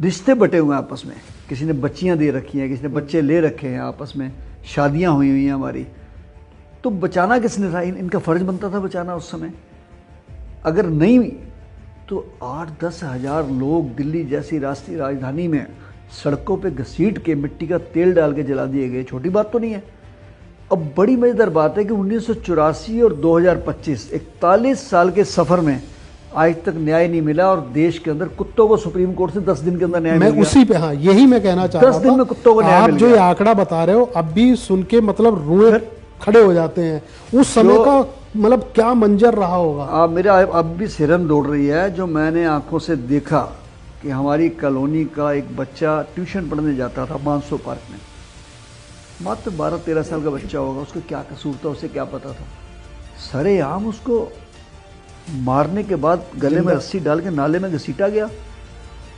रिश्ते बटे हुए हैं आपस में, किसी ने बच्चियां दे रखी हैं, किसी ने बच्चे ले रखे हैं, आपस में शादियां हुई हुई हैं हमारी। तो बचाना किसने था? इनका फर्ज बनता था बचाना उस समय। अगर नहीं तो 8-10 हज़ार लोग दिल्ली जैसी राष्ट्रीय राजधानी में सड़कों पे घसीट के मिट्टी का तेल डाल के जला दिए गए। छोटी बात तो नहीं है। अब बड़ी मजेदार बात है कि 1984 और 2025 41 साल के सफर में आज तक न्याय नहीं मिला, और देश के अंदर कुत्तों को सुप्रीम कोर्ट से 10 दिन के अंदर न्याय मिल गया। मैं उसी पे, हाँ यही मैं कहना चाह रहा था, 10 दिन में कुत्तों को न्याय आप मिल जो ये गया। आंकड़ा बता रहे हो अब भी सुन के मतलब रोए खड़े हो जाते हैं। उस समय का मतलब क्या मंजर रहा होगा। आप मेरा अब भी सिरन दौड़ रही है जो मैंने आंखों से देखा कि हमारी कॉलोनी का एक बच्चा ट्यूशन पढ़ने जाता था मानसो पार्क में। मात्र 12-13 साल का बच्चा होगा, उसको क्या कसूर था, उसे क्या पता था। सरेआम उसको मारने के बाद गले में रस्सी डाल के नाले में घसीटा गया,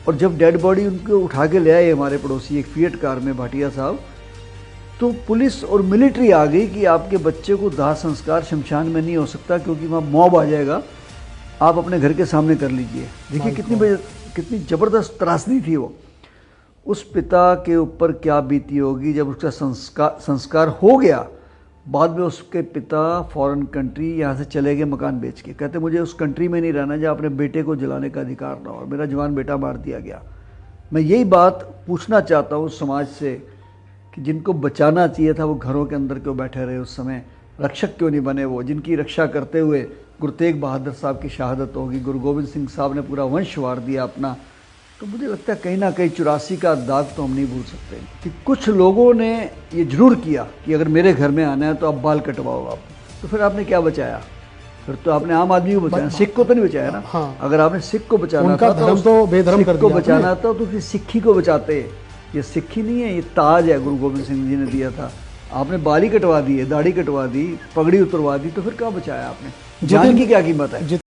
और जब डेड बॉडी उनको उठा के ले आए हमारे पड़ोसी एक फिएट कार में, भाटिया साहब, तो पुलिस और मिलिट्री आ गई कि आपके बच्चे को दाह संस्कार शमशान में नहीं हो सकता क्योंकि वहाँ मॉब आ जाएगा, आप अपने घर के सामने कर लीजिए। देखिए कितनी ज़बरदस्त त्रासदी थी वो। उस पिता के ऊपर क्या बीती होगी जब उसका संस्कार हो गया। बाद में उसके पिता फॉरेन कंट्री यहाँ से चले गए मकान बेच के, कहते मुझे उस कंट्री में नहीं रहना जहाँ अपने बेटे को जलाने का अधिकार ना हो, और मेरा जवान बेटा मार दिया गया। मैं यही बात पूछना चाहता हूँ समाज से कि जिनको बचाना चाहिए था वो घरों के अंदर क्यों बैठे रहे, उस समय रक्षक क्यों नहीं बने वो, जिनकी रक्षा करते हुए गुरु तेग बहादुर साहब की शहादत होगी, गुरु गोविंद सिंह साहब ने पूरा वंश वार दिया अपना। तो मुझे लगता है कहीं ना कहीं 84 का दाग तो हम नहीं भूल सकते कि कुछ लोगों ने ये जरूर किया कि अगर मेरे घर में आना है तो आप बाल कटवाओ आप। तो फिर आपने क्या बचाया? फिर तो आपने आम आदमी को बचाया, सिख को तो नहीं बचाया ना। हाँ। अगर आपने सिख को बचाना उनका था धर्म तो बेधर्म कर को दिया बचाना था तो फिर सिक्खी को बचाते। ये सिक्खी नहीं है, ये ताज है गुरु गोविंद सिंह जी ने दिया था। आपने बाल ही कटवा दी, दाढ़ी कटवा दी, पगड़ी उतरवा दी, तो फिर क्या बचाया आपने? जान की क्या कीमत है?